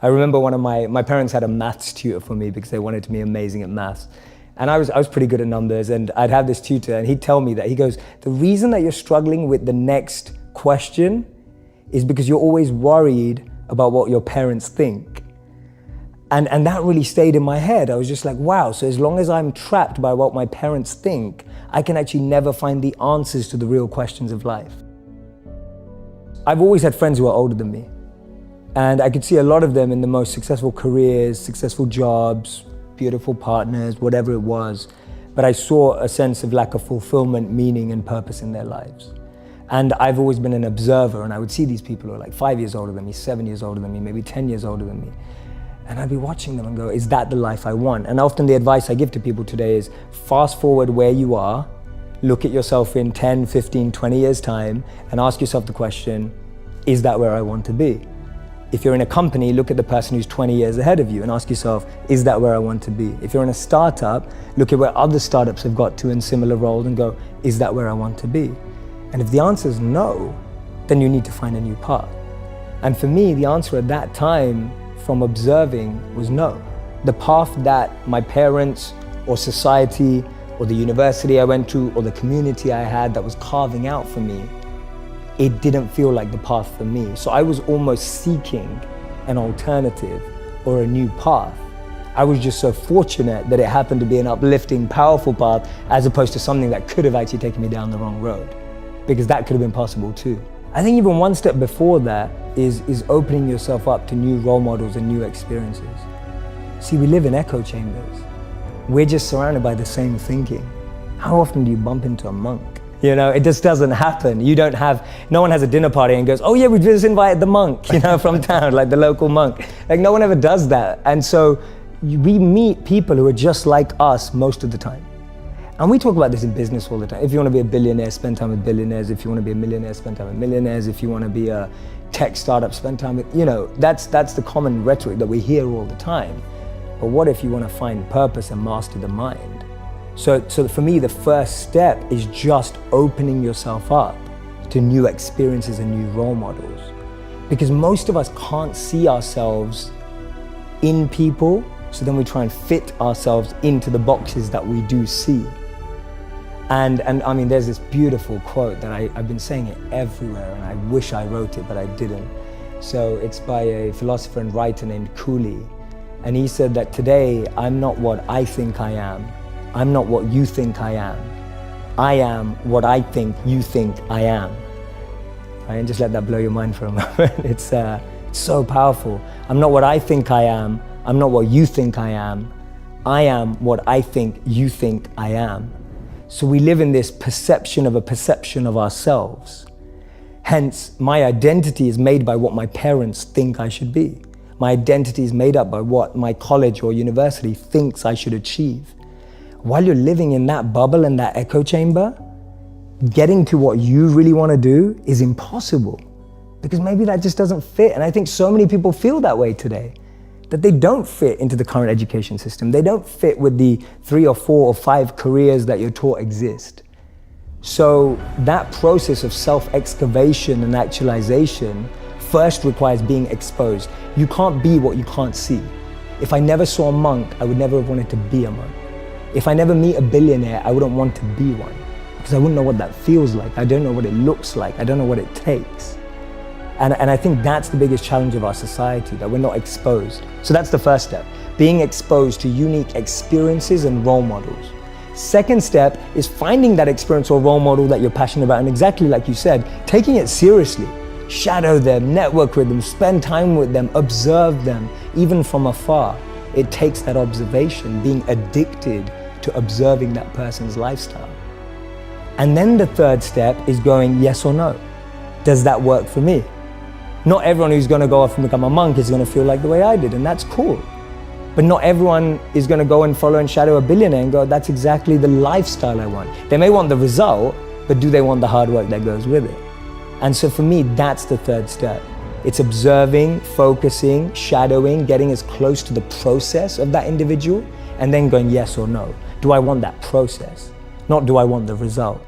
I remember one of my parents had a maths tutor for me because they wanted to be amazing at maths. And I was pretty good at numbers, and I'd have this tutor and he'd tell me that, he goes, the reason that you're struggling with the next question is because you're always worried about what your parents think. And that really stayed in my head. I was just like, wow, so as long as I'm trapped by what my parents think, I can actually never find the answers to the real questions of life. I've always had friends who are older than me. And I could see a lot of them in the most successful careers, successful jobs, beautiful partners, whatever it was. But I saw a sense of lack of fulfillment, meaning, and purpose in their lives. And I've always been an observer, and I would see these people who are like 5 years older than me, 7 years older than me, maybe 10 years older than me. And I'd be watching them and go, is that the life I want? And often the advice I give to people today is fast forward where you are, look at yourself in 10, 15, 20 years time, and ask yourself the question, is that where I want to be? If you're in a company, look at the person who's 20 years ahead of you and ask yourself, is that where I want to be? If you're in a startup, look at where other startups have got to in similar roles and go, is that where I want to be? And if the answer is no, then you need to find a new path. And for me, the answer at that time from observing was no. The path that my parents or society or the university I went to or the community I had that was carving out for me, it didn't feel like the path for me. So I was almost seeking an alternative or a new path. I was just so fortunate that it happened to be an uplifting, powerful path as opposed to something that could have actually taken me down the wrong road, because that could have been possible too. I think even one step before that is opening yourself up to new role models and new experiences. See, we live in echo chambers. We're just surrounded by the same thinking. How often do you bump into a monk? You know, it just doesn't happen. No one has a dinner party and goes, oh yeah, we just invited the monk, from town, like the local monk. Like no one ever does that. And so we meet people who are just like us most of the time. And we talk about this in business all the time. If you want to be a billionaire, spend time with billionaires. If you want to be a millionaire, spend time with millionaires. If you want to be a tech startup, spend time with, that's the common rhetoric that we hear all the time. But what if you want to find purpose and master the mind? So for me, the first step is just opening yourself up to new experiences and new role models. Because most of us can't see ourselves in people, so then we try and fit ourselves into the boxes that we do see. And I mean, there's this beautiful quote that I've been saying it everywhere, and I wish I wrote it, but I didn't. So it's by a philosopher and writer named Cooley. And he said that today, I'm not what I think I am. I'm not what you think I am. I am what I think you think I am. Right? And just let that blow your mind for a moment. It's so powerful. I'm not what I think I am. I'm not what you think I am. I am what I think you think I am. So we live in this perception of a perception of ourselves. Hence, my identity is made by what my parents think I should be. My identity is made up by what my college or university thinks I should achieve. While you're living in that bubble and that echo chamber, getting to what you really want to do is impossible, because maybe that just doesn't fit. And I think so many people feel that way today, that they don't fit into the current education system. They don't fit with the 3 or 4 or 5 careers that you're taught exist. So that process of self-excavation and actualization first requires being exposed. You can't be what you can't see. If I never saw a monk, I would never have wanted to be a monk. If I never meet a billionaire, I wouldn't want to be one, because I wouldn't know what that feels like. I don't know what it looks like. I don't know what it takes. And I think that's the biggest challenge of our society, that we're not exposed. So that's the first step, being exposed to unique experiences and role models. Second step is finding that experience or role model that you're passionate about, and exactly like you said, taking it seriously. Shadow them, network with them, spend time with them, observe them, even from afar. It takes that observation, being addicted to observing that person's lifestyle. And then the third step is going yes or no. Does that work for me? Not everyone who's going to go off and become a monk is going to feel like the way I did, and that's cool. But not everyone is going to go and follow and shadow a billionaire and go, that's exactly the lifestyle I want. They may want the result, but do they want the hard work that goes with it? And so for me, that's the third step. It's observing, focusing, shadowing, getting as close to the process of that individual, and then going yes or no. Do I want that process? Not do I want the result?